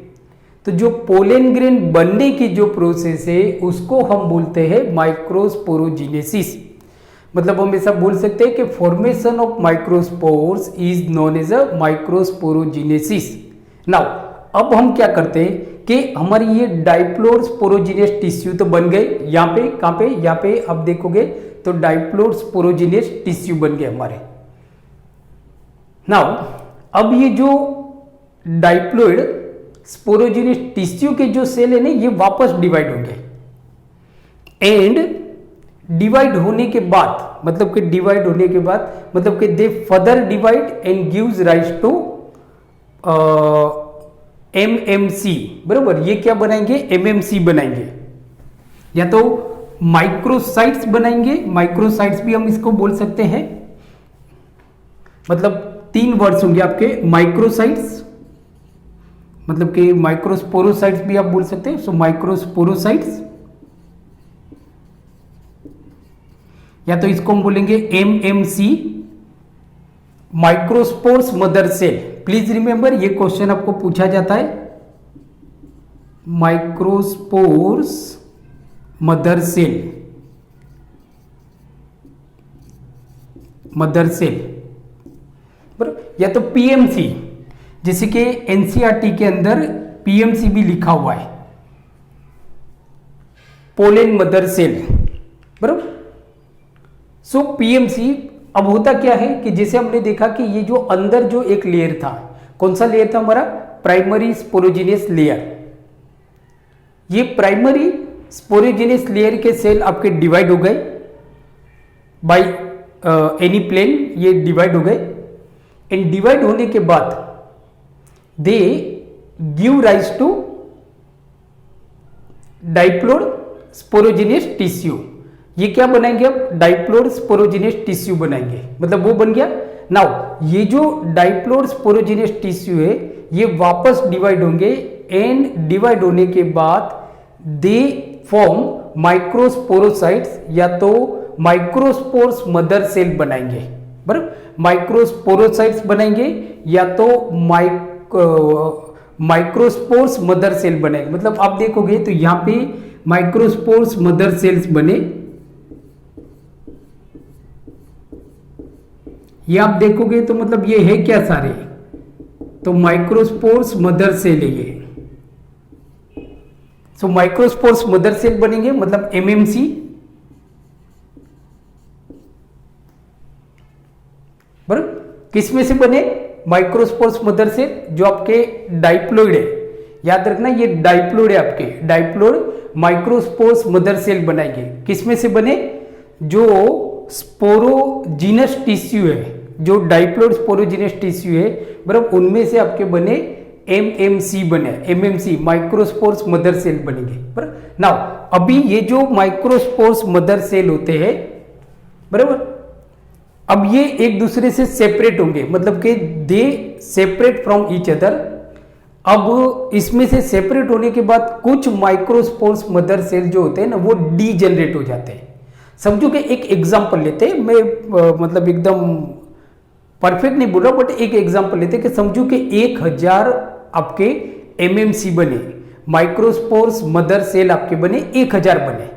तो जो पोलन ग्रेन बनने की जो प्रोसेस है उसको हम बोलते हैं माइक्रोस्पोरोजिनेसिस। मतलब हम ऐसा बोल सकते हैं कि formation of microspores is known as a microsporogenesis. Now अब हम क्या करते हैं कि हमारी ये डाइप्लोर स्पोरोजिनियस टिश्यू तो बन गए, यहाँ पे कहाँ पे, यहाँ पे अब देखोगे तो डाइप्लोर स्पोरोजिनियस टिश्यू बन गए हमारे। नाउ अब ये जो डाइप्लोइड स्पोरोजिनियस टिश्यू के जो सेल है ना, ये वापस डिवाइड होंगे एंड डिवाइड होने के बाद मतलब कि डिवाइड होने के बाद मतलब कि they further divide and gives rise to MMC, बरोबर। ये क्या बनाएंगे, एमएमसी बनाएंगे, या तो माइक्रोसाइट्स बनाएंगे, माइक्रोसाइट्स भी हम इसको बोल सकते हैं। मतलब 3 वर्ड्स होंगे आपके, माइक्रोसाइट्स मतलब कि माइक्रोस्पोरोसाइट्स भी आप बोल सकते हैं। सो माइक्रोस्पोरोसाइट्स, या तो इसको हम बोलेंगे MMC, microspores mother cell. Please remember, ये क्वेश्चन आपको पूछा जाता है, microspores mother cell, mother cell, बराबर। या तो पीएमसी, जैसे कि एनसीईआरटी के अंदर पीएमसी भी लिखा हुआ है, पोलेन मदर सेल, बराबर। सो पीएमसी, अब होता क्या है कि जैसे हमने देखा कि ये जो अंदर जो एक लेयर था, कौन सा लेयर था हमारा, प्राइमरी स्पोरोजिनियस लेयर। ये प्राइमरी स्पोरोजिनियस लेयर के सेल आपके डिवाइड हो गए बाय एनी प्लेन, ये डिवाइड हो गए एंड डिवाइड होने के बाद they give rise to diploid sporogenous tissue. ये क्या बनाएंगे, अब डाइप्लोर स्पोरोजिनियस टिश्यू बनाएंगे, मतलब वो बन गया। नाउ ये जो डाइप्लोर स्पोरोजिनियस टिश्यू है ये वापस डिवाइड होंगे एंड डिवाइड होने के बाद दे फॉर्म माइक्रोस्पोरोसाइट्स, या तो माइक्रोस्पोर्स मदर सेल बनाएंगे, बराबर। माइक्रोस्पोरोसाइट्स बनाएंगे या तो माइक्रोस्पोर्स मदर सेल बनाएंगे। मतलब आप देखोगे तो यहां पे माइक्रोस्पोर्स मदर सेल्स बने, ये आप देखोगे तो मतलब ये है क्या सारे, तो माइक्रोस्पोर्स मदर सेल है ये। सो माइक्रोस्पोर्स मदर सेल बनेंगे, मतलब एमएमसी, बराबर। किस में से बने, माइक्रोस्पोर्स मदर सेल, जो आपके डाइप्लोइड है, याद रखना ये डाइप्लोइड है आपके, डाइप्लोइड माइक्रोस्पोर्स मदर सेल बनाएंगे। किस में से बने, जो स्पोरोजिनस टिश्यू है, जो डाइप्लोइड स्पोरोजिनस टिश्यू है, बराबर, उनमें से आपके बने एमएमसी बने, एमएमसी माइक्रोस्पोर्स मदर सेल बनेंगे, बराबर। नाउ अभी ये जो माइक्रोस्पोर्स मदर सेल होते हैं, बराबर, अब ये एक दूसरे से सेपरेट होंगे, मतलब कि दे सेपरेट फ्रॉम ईच अदर। अब इसमें से सेपरेट होने के बाद कुछ माइक्रोस्पोर्स मदर सेल जो होते हैं ना, वो डीजेनरेट हो जाते हैं। समझो कि एक एग्जांपल लेते हैं, मैं मतलब एकदम परफेक्ट नहीं बोल रहा, बट एक एग्जांपल लेते हैं कि समझो कि 1000 आपके एमएमसी बने, माइक्रोस्पोर्स मदर सेल आपके बने 1000 बने।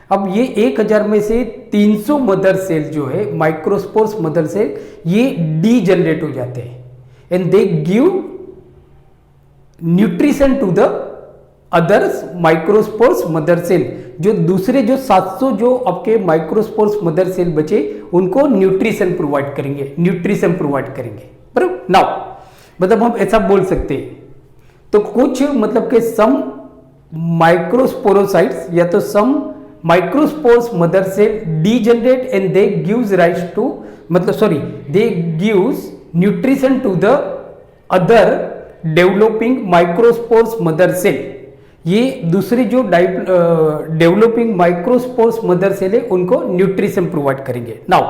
अब ये 1000 में से 300 मदर सेल जो है, माइक्रोस्पोर्स मदर सेल, ये डीजेनरेट हो जाते हैं and they give nutrition to the others microspores mother cell. जो दूसरे जो 700 जो आपके माइक्रोस्पोर्स मदर सेल बचे, उनको न्यूट्रिशन प्रोवाइड करेंगे, न्यूट्रिशन प्रोवाइड करेंगे, बराबर। नाउ मतलब हम ऐसा बोल सकते हैं, तो कुछ मतलब के सम माइक्रोस्पोरोसाइट्स या तो some microspores mother cell degenerate and they gives rise to, मतलब sorry, they gives nutrition to the other developing microspores mother cell. ये दूसरी जो डेवलपिंग माइक्रोस्पोर्स मदर सेल है, उनको न्यूट्रिशन प्रोवाइड करेंगे। नाउ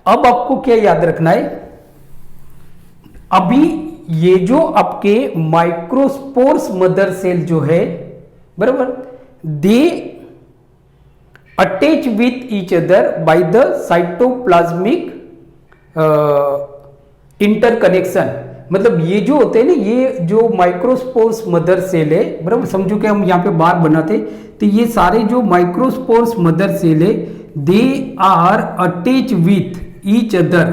अब आपको क्या याद रखना है, अभी ये जो आपके माइक्रोस्पोर्स मदर सेल जो है, बराबर, दे attach with each other by the cytoplasmic interconnection. मतलब ये जो होते हैं ना, ये जो माइक्रोस्पोर्स मदर सेल है, बराबर, समझो कि हम यहाँ पे बार बनाते, तो ये सारे जो माइक्रोस्पोर्स मदर सेल है, they are attach with each other,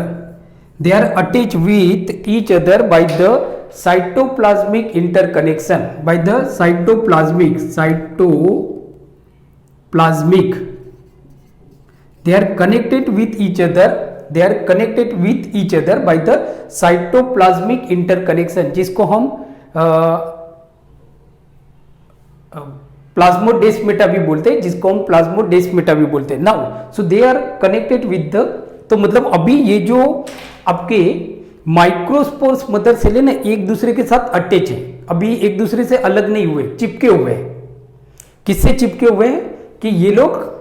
they are attach with each other by the cytoplasmic interconnection, by the cytoplasmic, they are connected with each other, by the cytoplasmic interconnection, जिसको हम plasmodesmata भी बोलते हैं, जिसको हम plasmodesmata भी बोलते हैं। Now so they are connected with the, तो मतलब अभी ये जो आपके माइक्रोस्पोर्स मदर सेल है ना, एक दूसरे के साथ अटैच है, अभी एक दूसरे से अलग नहीं हुए, चिपके हुए हैं। किससे चिपके हुए हैं कि ये लोग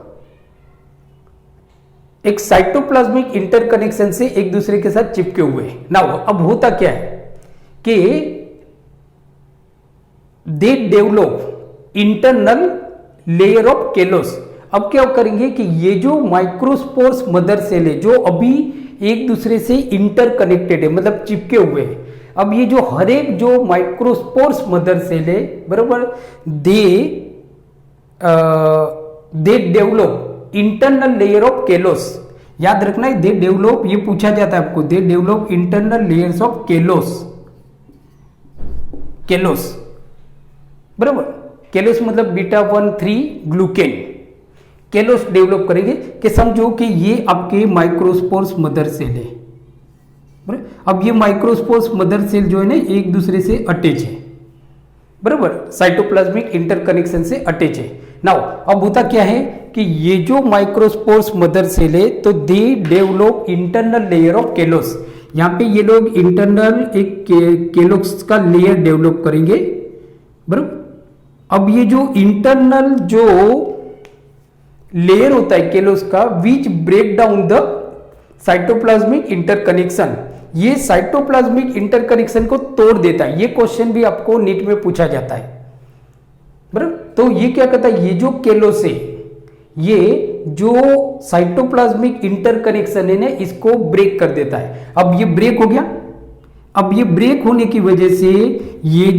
एक साइटोप्लाज्मिक इंटरकनेक्शन से एक दूसरे के साथ चिपके हुए हैं। नाउ अब होता क्या है कि they develop internal layer of callose. अब क्या करेंगे कि ये जो माइक्रोस्पोर्स मदर सेल है, जो अभी एक दूसरे से इंटरकनेक्टेड है, मतलब चिपके हुए हैं, अब ये जो हर एक जो माइक्रोस्पोर्स मदर सेल है, बराबर, they develop internal layer of callose. याद रखना है, दे डेवलप, ये पूछा जाता है आपको, they develop internal layers of callose, बराबर। केलोस मतलब बीटा 1,3 ग्लूकेन, केलोस डेवलप करेंगे कि समझो कि ये आपके माइक्रोस्पोर्स मदर सेल है, बराबर। अब ये माइक्रोस्पोर्स मदर सेल जो है ना, एक दूसरे से अटैच है, बराबर, साइटोप्लाज्मिक इंटरकनेक्शन से अटैच है। नाउ अब होता क्या है कि ये जो माइक्रोस्पोर्स मदर सेल है, तो they develop internal layer of callose. यहाँ पे ये लोग इंटरनल एक केलोस का लेयर डेवलप करेंगे, बराबर। अब ये जो इंटरनल जो लेयर होता है केलोस का, which break down the cytoplasmic interconnection, ये साइटोप्लाज्मिक इंटरकनेक्शन को तोड़ देता है। ये क्वेश्चन भी आपको नीट में पूछा जाता है, बराबर। तो ये क्या कहता है, ये जो केलोस है, ये जो साइटोप्लाज्मिक इंटरकनेक्शन है ना, इसको ब्रेक कर देता है। अब ये ब्रेक हो गया। अब ये ब्रेक होने की वजह से ये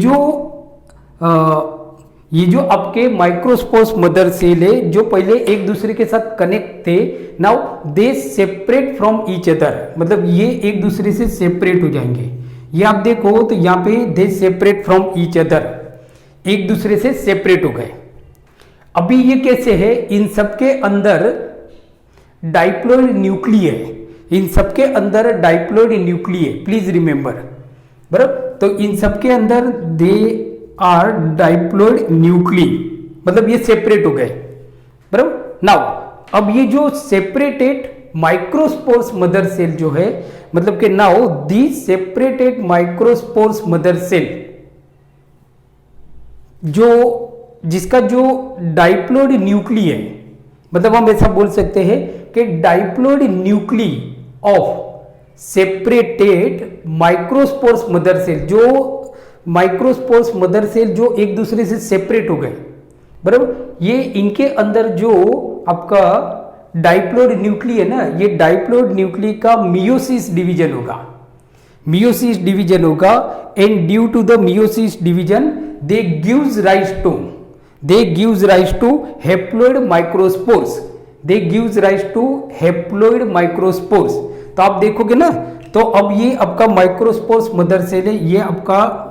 जो आपके माइक्रोस्पोर्स मदर सेल है, जो पहले एक दूसरे के साथ कनेक्ट थे, now they separate from each other, मतलब ये एक दूसरे से सेपरेट हो जाएंगे। ये आप देखो तो यहाँ पे दे सेपरेट फ्रॉम ईच अदर, एक दूसरे से सेपरेट हो गए। अभी ये कैसे है, इन सबके अंदर डाइप्लॉइड न्यूक्ली है, इन सबके अंदर डाइप्लॉइड न्यूक्ली है, प्लीज रिमेंबर, बराबर। तो इन सबके अंदर दे आर डाइप्लॉइड न्यूक्ली, मतलब ये सेपरेट हो गए, बराबर। नाउ अब ये जो सेपरेटेड माइक्रोस्पोर्स मदर सेल जो है, मतलब कि now the separated microspores mother cell, जो जिसका जो डाइप्लॉइड न्यूक्ली है, मतलब हम ऐसा बोल सकते हैं कि diploid nuclei of separated microspores mother cell, जो माइक्रोस्पोर्स मदर सेल जो एक दूसरे से सेपरेट हो गए, बराबर। ये इनके अंदर जो आपका डाइप्लॉइड न्यूक्ली है ना, ये डाइप्लॉइड न्यूक्ली का मियोसिस डिवीजन होगा, मियोसिस डिवीजन होगा। And due to the meiosis division they gives rise to haploid microspores, they gives rise to haploid microspores. तो आप देखोगे ना, तो अब ये आपका माइक्रोस्पोर्स मदर सेल है, ये आपका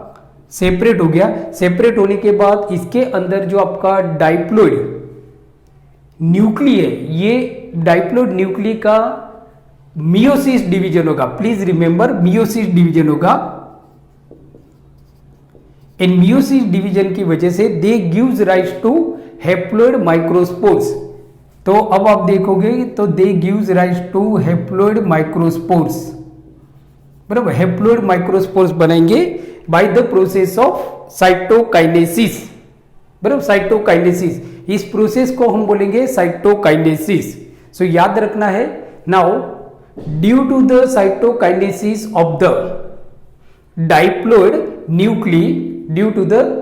सेपरेट हो गया। सेपरेट होने के बाद इसके अंदर जो आपका डाइप्लॉइड न्यूक्ली है, ये डाइप्लॉइड न्यूक्ली का मियोसिस डिवीजन होगा, प्लीज रिमेंबर, मियोसिस डिवीजन होगा। इन मियोसिस डिवीजन की वजह से they gives rise to haploid microspores. तो अब आप देखोगे तो they gives rise to haploid microspores, बराबर। हैप्लॉइड माइक्रोस्पोर्स बनाएंगे by the process of cytokinesis, बराबर, साइटोकाइनेसिस। इस प्रोसेस को हम बोलेंगे साइटोकाइनेसिस। सो याद रखना है, now due to the cytokinesis of the diploid nuclei, due to the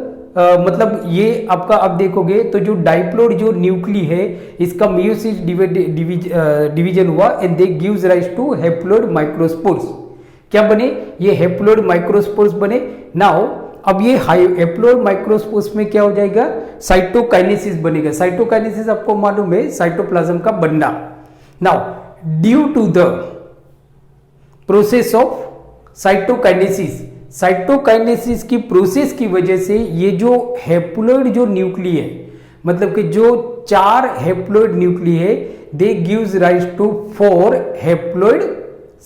मतलब ये आपका आप देखोगे तो जो डाइप्लॉइड जो न्यूक्ली है, इसका मियोसिस डिवीजन हुआ and they gives rise to haploid microspores. क्या बने, ये हैप्लॉइड माइक्रोस्पोर्स बने। नाउ अब ये हैप्लॉइड माइक्रोस्पोर्स में क्या हो जाएगा, साइटोकाइनेसिस बनेगा। साइटोकाइनेसिस आपको मालूम है, साइटोप्लाज्म का बनना। Now due to the process of cytokinesis cytokinesis की प्रोसेस की वजह से ये जो हैप्लॉइड जो न्यूक्ली है, मतलब कि जो 4 हैप्लॉइड न्यूक्ली है, they gives rise to 4 haploid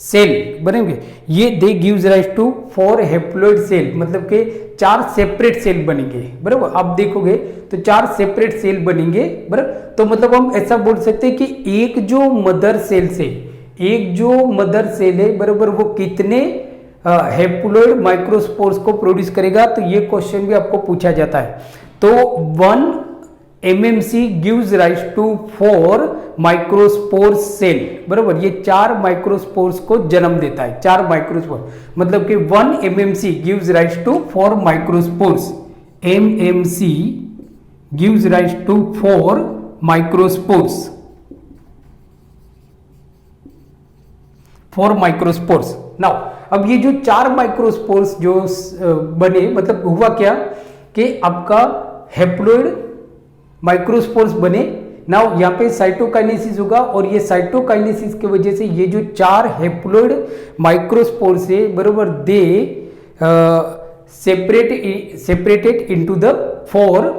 cell बनेंगे। ये they gives rise to 4 haploid cell, मतलब कि 4 सेपरेट सेल बनेंगे, बराबर। आप देखोगे तो 4 सेपरेट सेल बनेंगे, बराबर। तो मतलब हम ऐसा बोल सकते हैं कि एक जो मदर सेल से, एक जो मदर सेल है, बराबर, वो कितने हैप्लॉइड माइक्रोस्पोर्स को प्रोड्यूस करेगा। तो ये क्वेश्चन भी आपको पूछा जाता है। तो 1 MMC gives rise to 4 microspore cell, बराबर। ये 4 माइक्रोस्पोर्स को जन्म देता है, 4 माइक्रोस्पोर, मतलब कि 1 MMC gives rise to 4 microspores. MMC gives rise to 4 microspores, 4 microspores. Now अब ये जो 4 माइक्रोस्पोर्स जो बने, मतलब हुआ क्या कि आपका हैप्लॉइड माइक्रोस्पोर्स बने। नाउ यहाँ पे साइटोकाइनेसिस होगा और ये साइटोकाइनेसिस की वजह से ये जो 4 हैप्लॉइड माइक्रोस्पोर्स है, बरोबर, they separated into the 4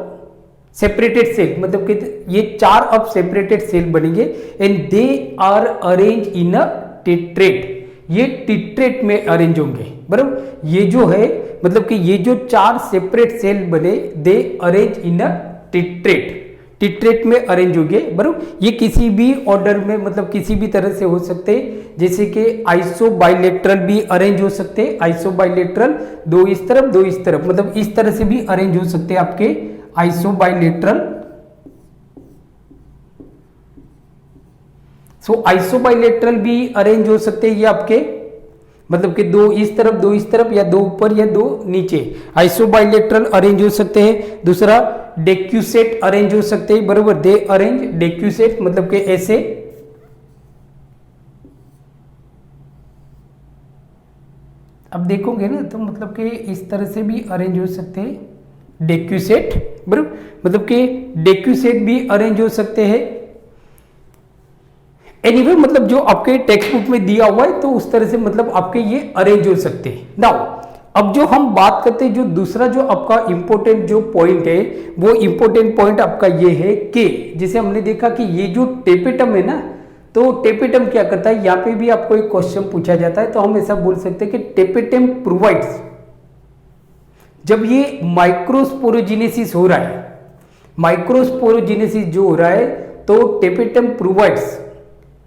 separated cell, मतलब कि ये 4 अब सेपरेटेड सेल बनेंगे and they are arrange in a tetrad. ये टिट्रेट में अरेंज होंगे, बराबर। ये जो है, मतलब कि ये जो 4 सेपरेट सेल बने, दे अरेंज इन अ टिट्रेट में अरेंज होंगे, बराबर। ये किसी भी ऑर्डर में, मतलब किसी भी तरह से हो सकते हैं, जैसे कि आइसोबाइलेटरल भी अरेंज हो सकते हैं। आइसोबाइलेटरल, 2 इस तरफ 2 इस तरफ, मतलब इस तरह से भी अरेंज हो सकते हैं आपके आइसोबाइलेटरल। सो आइसोबाइलेटरल भी अरेंज हो सकते हैं ये आपके, मतलब कि 2 इस तरफ 2 इस तरफ, या 2 ऊपर या 2 नीचे, आइसोबाइलेटरल अरेंज हो सकते हैं। दूसरा डेक्यूसेट अरेंज हो सकते हैं, बराबर। दे अरेंज डेक्यूसेट, मतलब कि ऐसे, अब देखोगे ना तो मतलब कि इस तरह से भी अरेंज हो सकते हैं डेक्यूसेट, बराबर, मतलब कि डेक्यूसेट भी अरेंज हो सकते हैं। एनीवे, मतलब जो आपके टेक्स्ट बुक में दिया हुआ है तो उस तरह से मतलब आपके ये अरेंज हो सकते हैं। नाउ अब जो हम बात करते हैं, जो दूसरा जो आपका इंपॉर्टेंट जो पॉइंट है, वो इंपॉर्टेंट पॉइंट आपका ये है कि जैसे हमने देखा कि ये जो टेपेटम है ना, तो टेपेटम क्या करता है, यहाँ पे भी आपको एक क्वेश्चन पूछा जाता है। तो हम ऐसा बोल सकते हैं कि टेपेटम प्रोवाइड्स, जब ये माइक्रोस्पोरोजेनेसिस हो रहा है, माइक्रोस्पोरोजेनेसिस जो हो रहा है, तो tapetum provides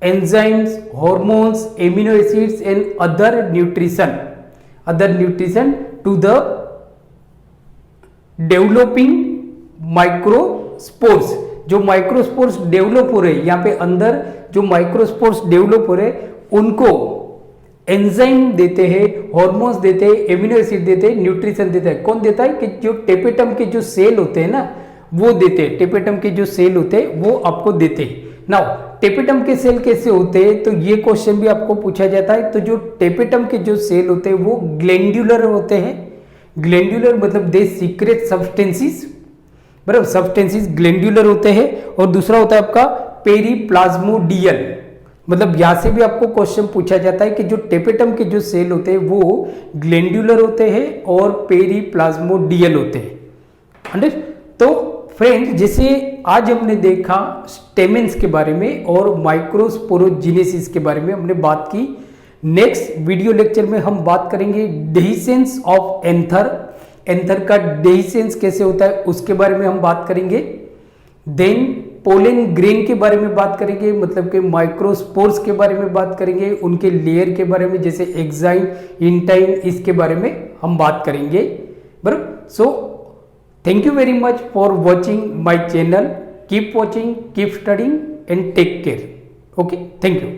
enzymes, hormones, amino acids and other nutrition to the developing microspores। जो माइक्रोस्पोर्स डेवलप हो रहे हैं, यहाँ पे अंदर जो माइक्रोस्पोर्स डेवलप हो रहे हैं, उनको एंजाइम देते हैं, हॉर्मोन्स देते हैं, एमिनो एसिड देते हैं, न्यूट्रिशन देता है। कौन देता है? कि जो टेपेटम के जो सेल होते हैं ना, वो देते हैं। टेपेटम के जो सेल होते हैं वो आपको देते हैं। नाउ टेपेटम के सेल कैसे होते हैं, तो ये क्वेश्चन भी आपको पूछा जाता है। तो जो टेपेटम के जो सेल होते हैं वो ग्लैंडुलर होते हैं। ग्लैंडुलर मतलब दे सीक्रेट सब्सटेंसेस, बराबर, सब्सटेंसेस ग्लैंडुलर होते हैं। और दूसरा होता है आपका पेरीप्लाज्मोडियल, मतलब यहां से भी आपको क्वेश्चन पूछा जाता है कि जो टेपेटम के जो सेल होते हैं वो ग्लैंडुलर होते हैं और पेरीप्लाज्मोडियल होते हैं। अंडरस्टैंड? तो फ्रेंड्स, जैसे आज हमने देखा स्टेमेंस के बारे में और माइक्रोस्पोरोजेनेसिस के बारे में हमने बात की। नेक्स्ट वीडियो लेक्चर में हम बात करेंगे डेहिसेंस ऑफ एंथर। एंथर का डेहिसेंस कैसे होता है उसके बारे में हम बात करेंगे। देन पोलन ग्रेन के बारे में बात करेंगे, मतलब कि माइक्रोस्पोर्स के बारे में बात करेंगे, उनके लेयर के बारे में, जैसे एक्साइन, इंटाइन, इसके बारे में हम बात करेंगे, बराबर। सो thank you very much for watching my channel. Keep watching, keep studying and take care. Okay, thank you.